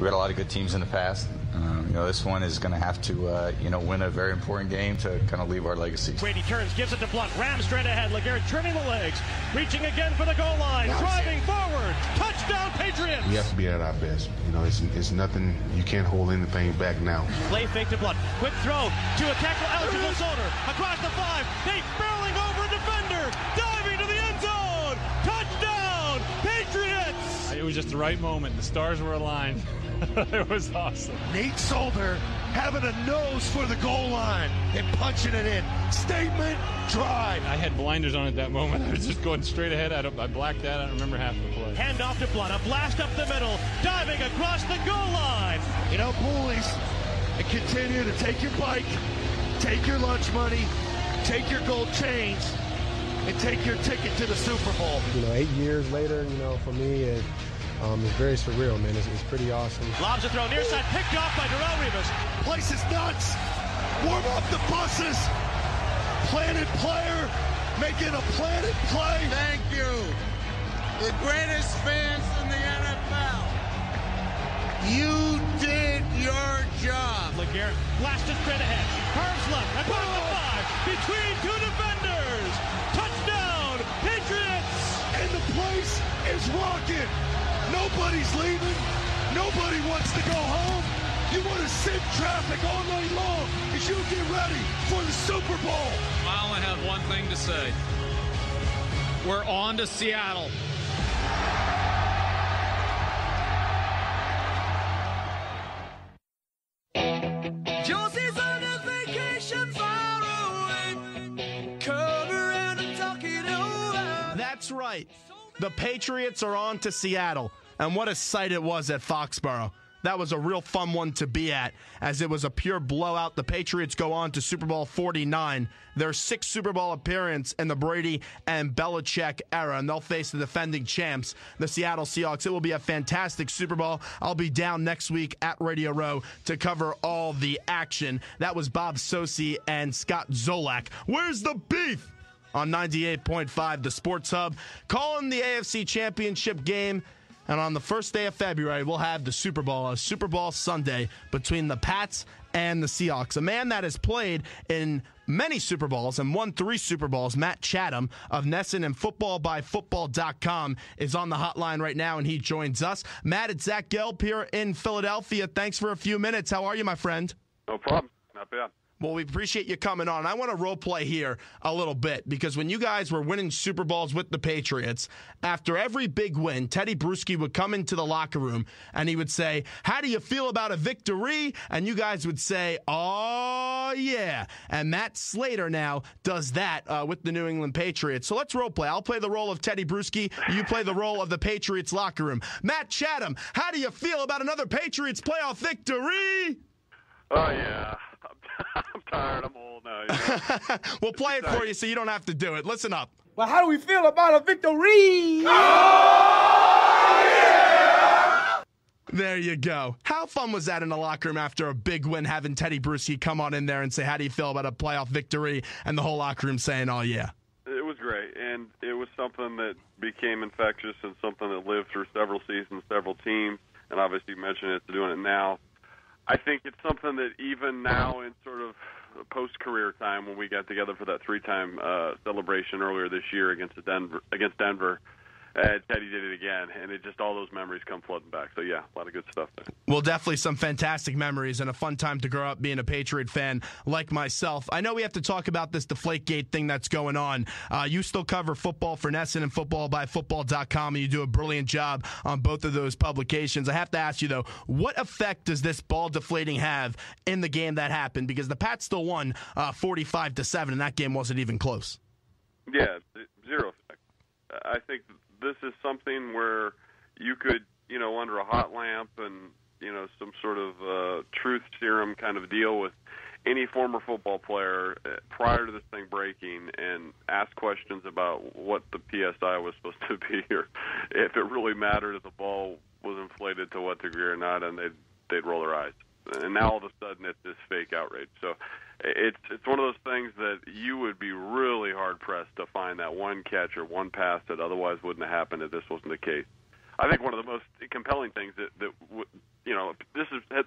We got a lot of good teams in the past. This one is going to have to, win a very important game to kind of leave our legacy. Brady turns, gives it to Blunt, rams straight ahead. LeGarrette turning the legs, reaching again for the goal line, driving forward, touchdown Patriots! We have to be at our best. It's nothing, you can't hold anything back now. Play fake to Blunt, quick throw to a tackle eligible shoulder, across the 5, Nate barreling over a defender, diving to the end zone, touchdown Patriots! It was just the right moment, the stars were aligned. It was awesome. Nate Solder having a nose for the goal line and punching it in. Statement, drive. I had blinders on at that moment. I was just going straight ahead. I blacked that. I don't remember half the play. Hand off to Blunt, a blast up the middle, diving across the goal line. Bullies, and continue to take your bike, take your lunch money, take your gold chains, and take your ticket to the Super Bowl. 8 years later, for me, it's very surreal, man. It's pretty awesome. Lobs a throw near side, picked off by Darrell Revis. Place is nuts. Warm up the buses. Planet player making a planet play. Thank you. The greatest fans in the NFL. You did your job. LeGarrette blasted straight ahead. Curves left, across the 5, between 2 defenders. Touchdown, Patriots! And the place is rocking. Nobody's leaving. Nobody wants to go home. You want to sit in traffic all night long as you get ready for the Super Bowl. I only have one thing to say. We're on to Seattle. Josie's on a vacation far away. Come around and talk it over. That's right. The Patriots are on to Seattle. And what a sight it was at Foxborough. That was a real fun one to be at, as it was a pure blowout. The Patriots go on to Super Bowl 49, their 6th Super Bowl appearance in the Brady and Belichick era, and they'll face the defending champs, the Seattle Seahawks. It will be a fantastic Super Bowl. I'll be down next week at Radio Row to cover all the action. That was Bob Sosi and Scott Zolak. Where's the beef? On 98.5, the Sports Hub, calling the AFC Championship game. And on the first day of February, we'll have the Super Bowl, a Super Bowl Sunday between the Pats and the Seahawks. A man that has played in many Super Bowls and won 3 Super Bowls, Matt Chatham of Nesson and footballbyfootball.com is on the hotline right now, and he joins us. Matt, it's Zach Gelb here in Philadelphia. Thanks for a few minutes. How are you, my friend? No problem. Not bad. Well, we appreciate you coming on. I want to role play here a little bit because when you guys were winning Super Bowls with the Patriots, after every big win, Teddy Bruschi would come into the locker room and he would say, "How do you feel about a victory?" And you guys would say, "Oh, yeah." And Matt Slater now does that with the New England Patriots. So let's role play. I'll play the role of Teddy Bruschi. You play the role of the Patriots locker room. Matt Chatham, how do you feel about another Patriots playoff victory? Oh, yeah. I'm tired. I'm old now. We'll play it for you so you don't have to do it. Listen up. Well, how do we feel about a victory? Oh, yeah! There you go. How fun was that in the locker room after a big win, having Teddy Bruschi come on in there and say, "How do you feel about a playoff victory?" And the whole locker room saying, "Oh, yeah." It was great, and it was something that became infectious and something that lived through several seasons, several teams, and obviously you mentioned it's doing it now. I think it's something that even now in sort of post-career time when we got together for that 3-time celebration earlier this year against Denver, Teddy did it again, and it just all those memories come flooding back. So, yeah, a lot of good stuff there. Well, definitely some fantastic memories and a fun time to grow up being a Patriot fan like myself. I know we have to talk about this Deflategate thing that's going on. You still cover football for Nesson and footballbyfootball.com, and you do a brilliant job on both of those publications. I have to ask you, though, what effect does this ball deflating have in the game that happened? Because the Pats still won 45-7, and that game wasn't even close. Yeah, zero effect. I think this is something where you could, under a hot lamp and, some sort of truth serum kind of deal with any former football player prior to this thing breaking and ask questions about what the PSI was supposed to be or if it really mattered if the ball was inflated to what degree or not, and they'd roll their eyes. And now all of a sudden it's this fake outrage. So it's one of those things that you would be really hard-pressed to find that one catch or one pass that otherwise wouldn't have happened if this wasn't the case. I think one of the most compelling things that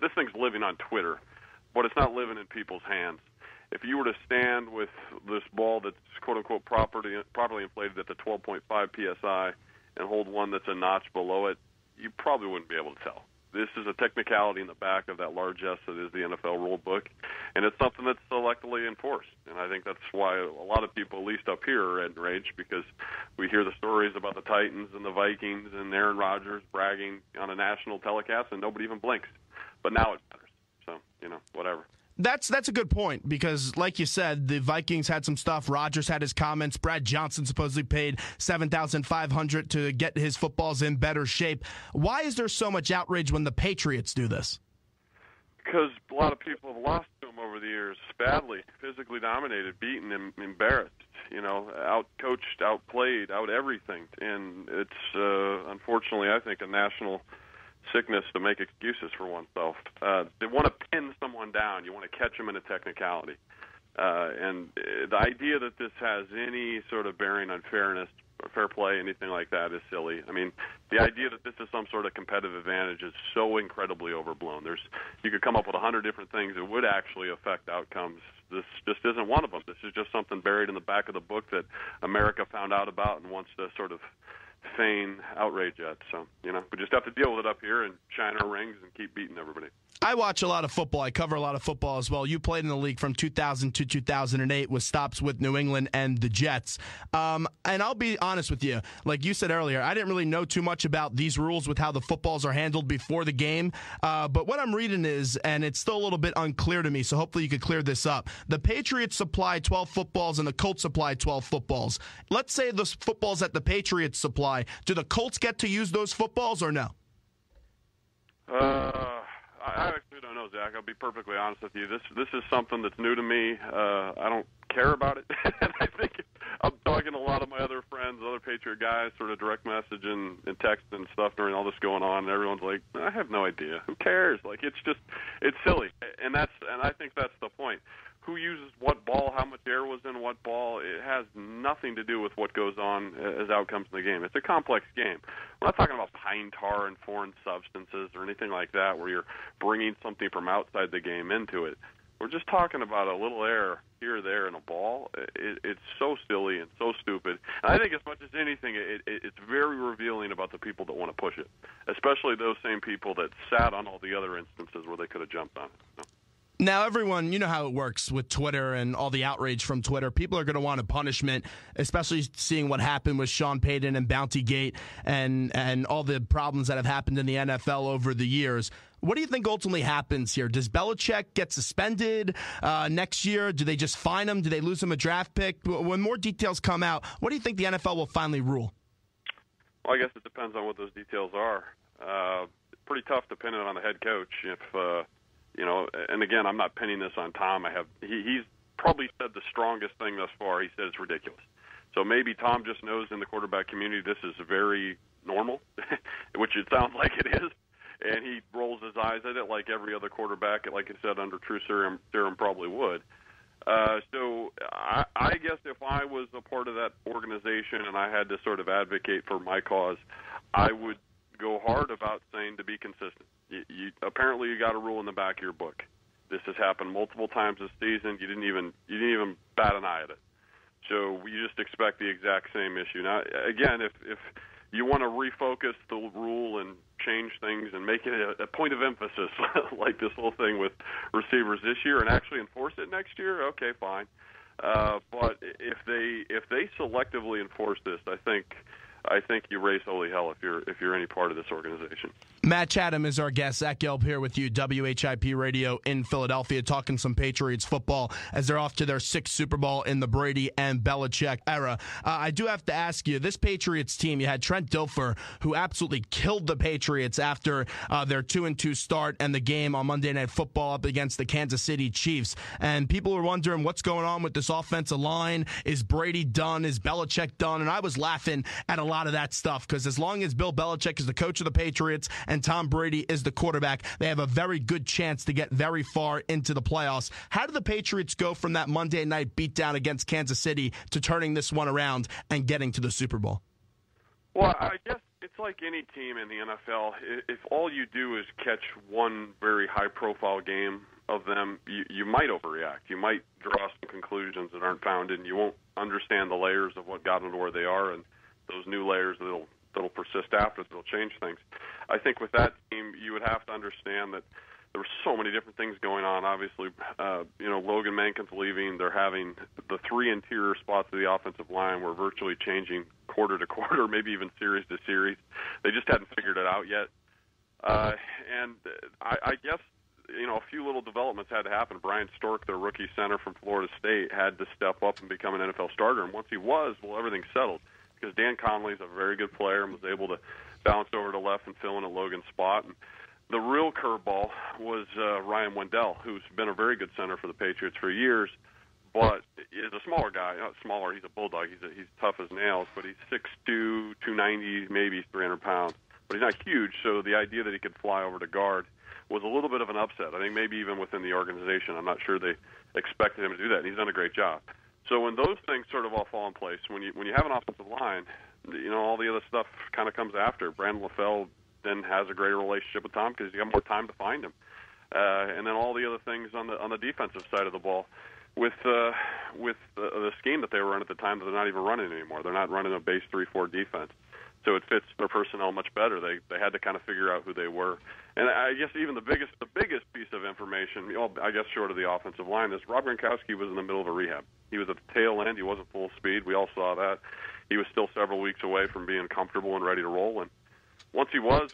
this thing's living on Twitter, but it's not living in people's hands. If you were to stand with this ball that's quote-unquote properly inflated at the 12.5 psi and hold one that's a notch below it, you probably wouldn't be able to tell. This is a technicality in the back of that large S that is the NFL rule book, and it's something that's selectively enforced. And I think that's why a lot of people, at least up here, are enraged, because we hear the stories about the Titans and the Vikings and Aaron Rodgers bragging on a national telecast, and nobody even blinks. But now it matters. So, whatever. That's a good point, because, like you said, the Vikings had some stuff. Rodgers had his comments. Brad Johnson supposedly paid $7,500 to get his footballs in better shape. Why is there so much outrage when the Patriots do this? Because a lot of people have lost to him over the years, badly, physically dominated, beaten, embarrassed, out-coached, outplayed, out everything. And it's, unfortunately, I think, a national sickness to make excuses for oneself. They want to pin someone down. You want to catch them in a technicality. And the idea that this has any sort of bearing on fairness, or fair play, anything like that is silly. I mean, the idea that this is some sort of competitive advantage is so incredibly overblown. You could come up with 100 different things that would actually affect outcomes. This just isn't one of them. This is just something buried in the back of the book that America found out about and wants to sort of feign outrage at. So, we just have to deal with it up here and shine our rings and keep beating everybody. I watch a lot of football. I cover a lot of football as well. You played in the league from 2000 to 2008 with stops with New England and the Jets. And I'll be honest with you. Like you said earlier, I didn't really know too much about these rules with how the footballs are handled before the game. But what I'm reading is, and it's still a little bit unclear to me, so hopefully you could clear this up. The Patriots supply 12 footballs and the Colts supply 12 footballs. Let's say the footballs that the Patriots supply, do the Colts get to use those footballs or no? I actually don't know, Zach. I'll be perfectly honest with you. This is something that's new to me. I don't care about it. And I think I'm talking to a lot of my other friends, other Patriot guys, sort of direct message and text and stuff during all this going on, and everyone's like, I have no idea. Who cares? Like, it's silly. And I think that's the point. Who uses what ball, how much air was in what ball, it has nothing to do with what goes on as outcomes in the game. It's a complex game. We're not talking about pine tar and foreign substances or anything like that where you're bringing something from outside the game into it. We're just talking about a little air here or there in a ball. It's so silly and so stupid. And I think as much as anything, it's very revealing about the people that want to push it, especially those same people that sat on all the other instances where they could have jumped on it. So. Now, everyone, you know how it works with Twitter and all the outrage from Twitter. People are going to want a punishment, especially seeing what happened with Sean Payton and Bountygate and all the problems that have happened in the NFL over the years. What do you think ultimately happens here? Does Belichick get suspended next year? Do they just fine him? Do they lose him a draft pick? When more details come out, what do you think the NFL will finally rule? Well, I guess it depends on what those details are. Pretty tough depending on the head coach. And again, I'm not pinning this on Tom. He's probably said the strongest thing thus far. He said it's ridiculous. So maybe Tom just knows in the quarterback community this is very normal, which it sounds like it is, and he rolls his eyes at it like every other quarterback, like I said, under true serum probably would. So I guess if I was a part of that organization and I had to sort of advocate for my cause, I would go hard about saying to be consistent. Apparently you got a rule in the back of your book. This has happened multiple times this season. You didn't even bat an eye at it. So we just expect the exact same issue. Now, again, if you want to refocus the rule and change things and make it a point of emphasis, like this whole thing with receivers this year, and actually enforce it next year, okay, fine. But if they selectively enforce this, I think you raise holy hell if you're any part of this organization. Matt Chatham is our guest. Zach Gelb here with you, WHIP Radio in Philadelphia, talking some Patriots football as they're off to their 6th Super Bowl in the Brady and Belichick era. I do have to ask you, this Patriots team, you had Trent Dilfer, who absolutely killed the Patriots after their 2-2 start and the game on Monday Night Football up against the Kansas City Chiefs. And people were wondering what's going on with this offensive line. Is Brady done? Is Belichick done? And I was laughing at a lot of that stuff because as long as Bill Belichick is the coach of the Patriots and Tom Brady is the quarterback, they have a very good chance to get very far into the playoffs. How did the Patriots go from that Monday night beatdown against Kansas City to turning this one around and getting to the Super Bowl? Well, I guess it's it's like any team in the NFL. If all you do is catch one very high-profile game of them, you might overreact. You might draw some conclusions that aren't founded, and you won't understand the layers of what got them to where they are, and those new layers that'll persist after, that'll change things. I think with that team, you would have to understand that there were so many different things going on. Obviously, Logan Mankin's leaving. They're having the three interior spots of the offensive line were virtually changing quarter to quarter, maybe even series to series. They just hadn't figured it out yet. And I guess, a few little developments had to happen. Brian Stork, their rookie center from Florida State, had to step up and become an NFL starter. And once he was, everything settled. Because Dan Conley's a very good player and was able to bounce over to left and fill in a Logan spot. And the real curveball was Ryan Wendell, who's been a very good center for the Patriots for years, but is a smaller guy. Not smaller, he's a bulldog. He's tough as nails, but he's 6'2", 290, maybe 300 pounds. But he's not huge, so the idea that he could fly over to guard was a little bit of an upset. I think maybe even within the organization. I'm not sure they expected him to do that, and he's done a great job. So when those things sort of all fall in place, when you have an offensive line, all the other stuff kind of comes after. Brandon LaFell then has a greater relationship with Tom because he's got more time to find him. And then all the other things on the defensive side of the ball with the scheme that they were running at the time that they're not even running anymore. They're not running a base 3-4 defense. So it fits their personnel much better. They had to kind of figure out who they were. And I guess even the biggest piece of information, I guess short of the offensive line, is Rob Gronkowski was in the middle of a rehab. He was at the tail end. He wasn't full speed. We all saw that. He was still several weeks away from being comfortable and ready to roll. And once he was,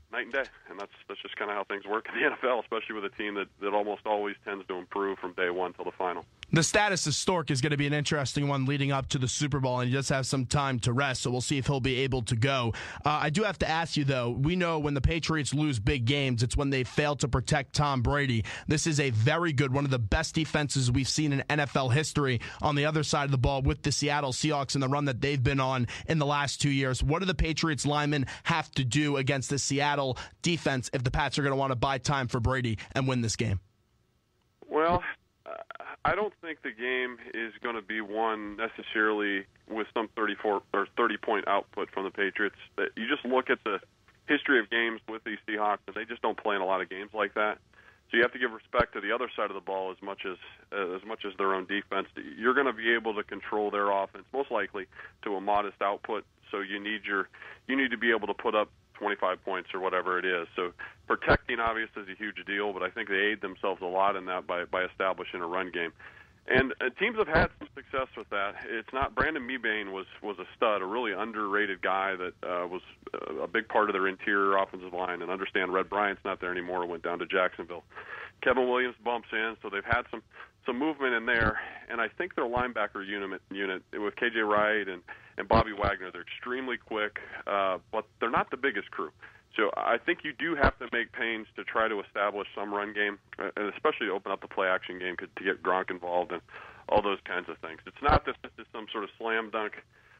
night and day. And that's just kind of how things work in the NFL, especially with a team that almost always tends to improve from day one till the final. The status of Stork is going to be an interesting one leading up to the Super Bowl, and he does have some time to rest, so we'll see if he'll be able to go. I do have to ask you, though, we know when the Patriots lose big games, it's when they fail to protect Tom Brady. This is a very good, one of the best defenses we've seen in NFL history on the other side of the ball with the Seattle Seahawks and the run that they've been on in the last 2 years. What do the Patriots linemen have to do against the Seattle defense if the Pats are going to want to buy time for Brady and win this game? Well, I don't think the game is going to be won necessarily with some 34 or 30-point output from the Patriots. You just look at the history of games with these Seahawks, and they just don't play in a lot of games like that. So you have to give respect to the other side of the ball as much as their own defense. You're going to be able to control their offense, most likely to a modest output. So you need to be able to put up 25 points or whatever it is. So protecting, obviously, is a huge deal, but I think they aid themselves a lot in that by establishing a run game. And teams have had some success with that. It's not Brandon Mebane was a stud, a really underrated guy that was a big part of their interior offensive line. And understand Red Bryant's not there anymore, went down to Jacksonville. Kevin Williams bumps in, so they've had some movement in there. And I think their linebacker unit with K.J. Wright and Bobby Wagner, they're extremely quick, but they're not the biggest crew. So I think you do have to make pains to try to establish some run game, and especially to open up the play-action game to get Gronk involved and all those kinds of things. It's not that this is some sort of slam-dunk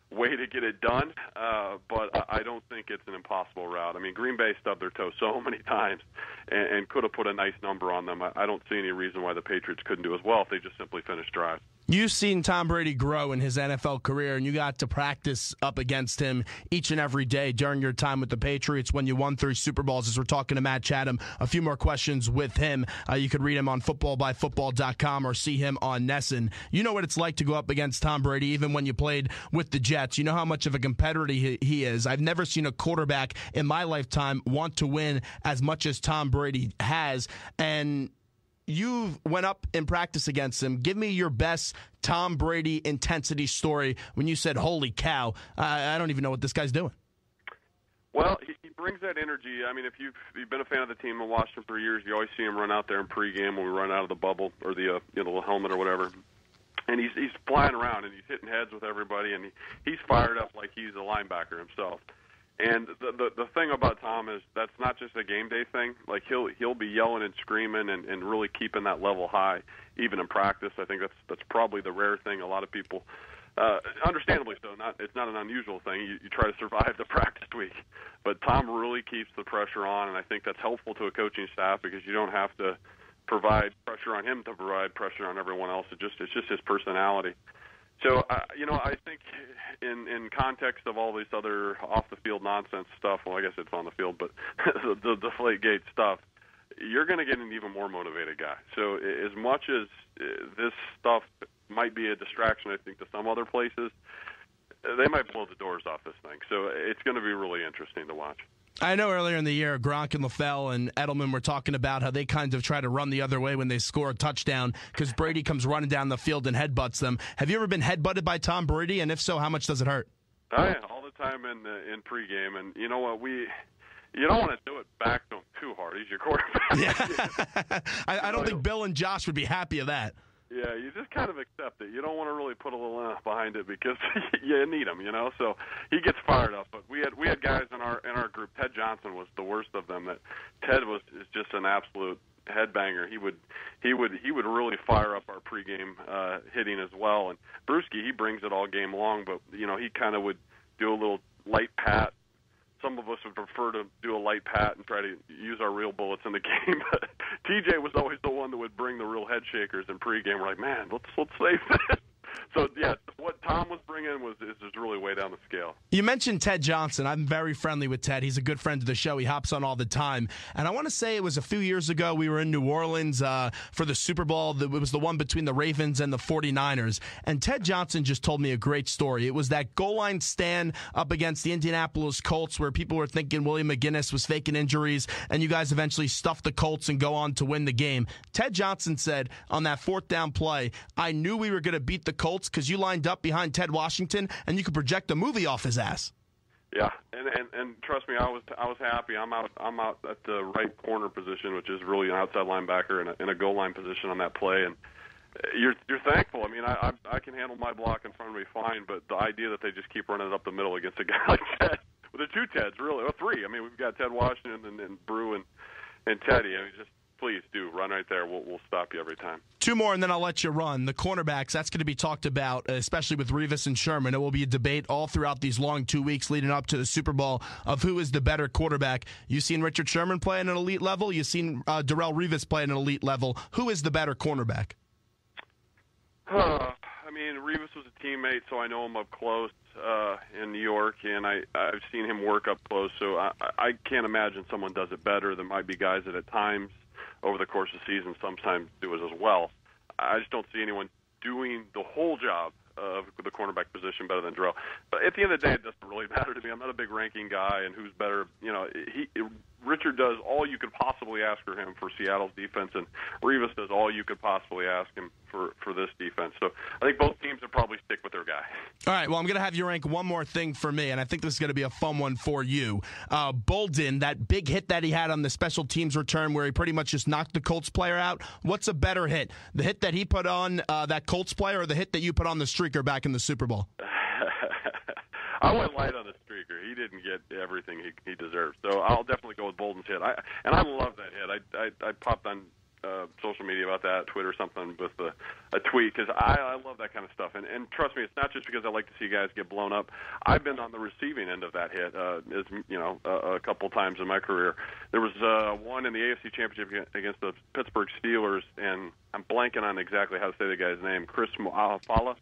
way to get it done, but I don't think it's an impossible route. I mean, Green Bay stubbed their toe so many times and could have put a nice number on them. I don't see any reason why the Patriots couldn't do as well if they just simply finished drives. You've seen Tom Brady grow in his NFL career, and you got to practice up against him each and every day during your time with the Patriots when you won 3 Super Bowls. As we're talking to Matt Chatham, a few more questions with him. You could read him on footballbyfootball.com or see him on Nesson. You know what it's like to go up against Tom Brady, even when you played with the Jets. You know how much of a competitor he is. I've never seen a quarterback in my lifetime want to win as much as Tom Brady has, and you went up in practice against him. Give me your best Tom Brady intensity story when you said, holy cow, I don't even know what this guy's doing. Well, he brings that energy. I mean, if you've been a fan of the team and watched him for years, you always see him run out there in pregame when we run out of the bubble or the the helmet or whatever. And he's flying around and he's hitting heads with everybody, and he's fired up like he's a linebacker himself. And the thing about Tom is that's not just a game day thing. Like he'll be yelling and screaming and really keeping that level high, even in practice. I think that's probably the rare thing. A lot of people, understandably so, it's not an unusual thing. You try to survive the practice week, but Tom really keeps the pressure on, and I think that's helpful to a coaching staff because you don't have to provide pressure on him to provide pressure on everyone else. It's just his personality. So, I think in context of all this other off-the-field nonsense stuff, well, I guess it's on the field, but the Deflategate stuff, you're going to get an even more motivated guy. So as much as this stuff might be a distraction, I think, to some other places, they might blow the doors off this thing. So it's going to be really interesting to watch. I know earlier in the year, Gronk and LaFell and Edelman were talking about how they kind of try to run the other way when they score a touchdown because Brady comes running down the field and headbutts them. Have you ever been headbutted by Tom Brady? And if so, how much does it hurt? Oh, yeah, all the time in pregame. And you know what? You don't want to do it back to him too hard. He's your quarterback. Yeah. I don't think Bill and Josh would be happy of that. Yeah, you just kind of accept it. You don't want to really put a little behind it because you need him, So he gets fired up. But we had guys in our group. Ted Johnson was the worst of them. That Ted is just an absolute headbanger. He would really fire up our pregame hitting as well. And Brewski, he brings it all game long. But he kind of would do a little light pat. Some of us would prefer to do a light pat and try to use our real bullets in the game. But TJ was always the one that would bring the real head shakers in pregame. We're like, man, let's save this. So, yeah, what Tom was bringing is just really way down the scale. You mentioned Ted Johnson. I'm very friendly with Ted. He's a good friend of the show. He hops on all the time. And I want to say it was a few years ago. We were in New Orleans for the Super Bowl. It was the one between the Ravens and the 49ers. And Ted Johnson just told me a great story. It was that goal line stand up against the Indianapolis Colts where people were thinking William McGinnis was faking injuries, and you guys eventually stuffed the Colts and go on to win the game. Ted Johnson said on that fourth down play, I knew we were going to beat the Colts because you lined up behind Ted Washington and you could project a movie off his ass. Yeah, and trust me, I was happy. I'm out at the right corner position, which is really an outside linebacker in a goal line position on that play, and you're thankful. I mean, I can handle my block in front of me fine, but the idea that they just keep running it up the middle against a guy like Ted, well, there are two Teds really, or three. I mean, we've got Ted Washington and Brew and Teddy. I mean, just please do run right there. We'll stop you every time. Two more, and then I'll let you run. The cornerbacks, that's going to be talked about, especially with Revis and Sherman. It will be a debate all throughout these long 2 weeks leading up to the Super Bowl of who is the better quarterback. You've seen Richard Sherman play at an elite level. You've seen Darrelle Revis play at an elite level. Who is the better cornerback? I mean, Revis was a teammate, so I know him up close in New York, and I've seen him work up close, so I can't imagine someone does it better. There might be guys that at times over the course of the season sometimes do it as well. I just don't see anyone doing the whole job of the cornerback position better than Darrelle. But at the end of the day, it doesn't really matter to me. I'm not a big ranking guy, and who's better. Richard does all you could possibly ask for him for Seattle's defense, and Revis does all you could possibly ask him for this defense. So I think both teams would probably stick with their guy. All right, well, I'm going to have you rank one more thing for me, and I think this is going to be a fun one for you. Bolden, that big hit that he had on the special teams return where he pretty much just knocked the Colts player out, what's a better hit? The hit that he put on that Colts player or the hit that you put on the streaker back in the Super Bowl? I went light on the streaker. He didn't get everything he deserved. So I'll definitely go with Bolden's hit. I love that hit. I popped on social media about that, Twitter something with a tweet, because I love that kind of stuff. And trust me, it's not just because I like to see guys get blown up. I've been on the receiving end of that hit, a couple times in my career. There was one in the AFC Championship against the Pittsburgh Steelers, and I'm blanking on exactly how to say the guy's name. Chris Moafala.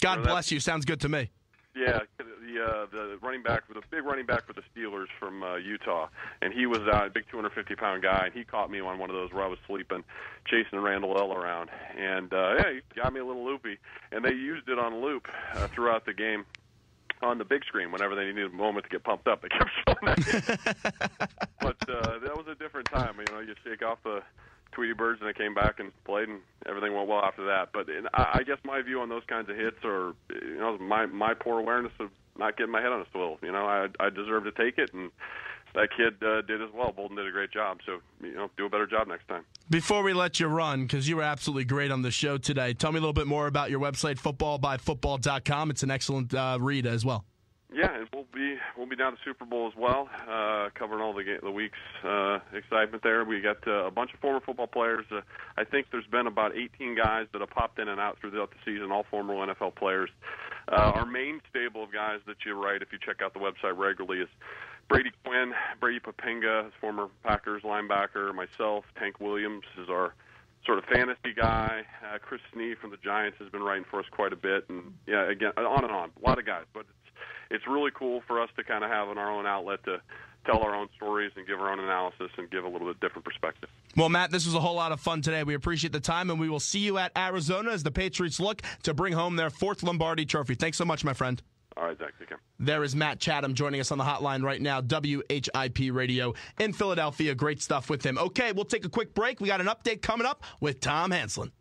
God bless you. Sounds good to me. Yeah, the running back, the big running back for the Steelers from Utah, and he was a big 250-pound guy, and he caught me on one of those where I was sleeping, chasing Randall L around, and he got me a little loopy, and they used it on loop throughout the game on the big screen whenever they needed a moment to get pumped up. They kept showing that. But that was a different time. You shake off the Tweety Birds, and they came back and played, and everything went well after that. But I guess my view on those kinds of hits are, my poor awareness of not getting my head on a swivel. I deserve to take it, and that kid did as well. Bolden did a great job, so do a better job next time. Before we let you run, because you were absolutely great on the show today, tell me a little bit more about your website, footballbyfootball.com. It's an excellent read as well. Yeah, and we'll be down to Super Bowl as well, covering all the week's excitement there. We got a bunch of former football players. I think there's been about 18 guys that have popped in and out throughout the season, all former NFL players. Our main stable of guys that you write, if you check out the website regularly, is Brady Quinn, Brady Papinga, former Packers linebacker, myself, Tank Williams is our sort of fantasy guy. Chris Sneed from the Giants has been writing for us quite a bit, and yeah, again, on and on, a lot of guys. But it's really cool for us to kind of have in our own outlet to tell our own stories and give our own analysis and give a little bit different perspective. Well, Matt, this was a whole lot of fun today. We appreciate the time, and we will see you at Arizona as the Patriots look to bring home their 4th Lombardi Trophy. Thanks so much, my friend. All right, Zach, take care. There is Matt Chatham joining us on the hotline right now, WHIP Radio in Philadelphia. Great stuff with him. Okay, we'll take a quick break. We got an update coming up with Tom Hanslin.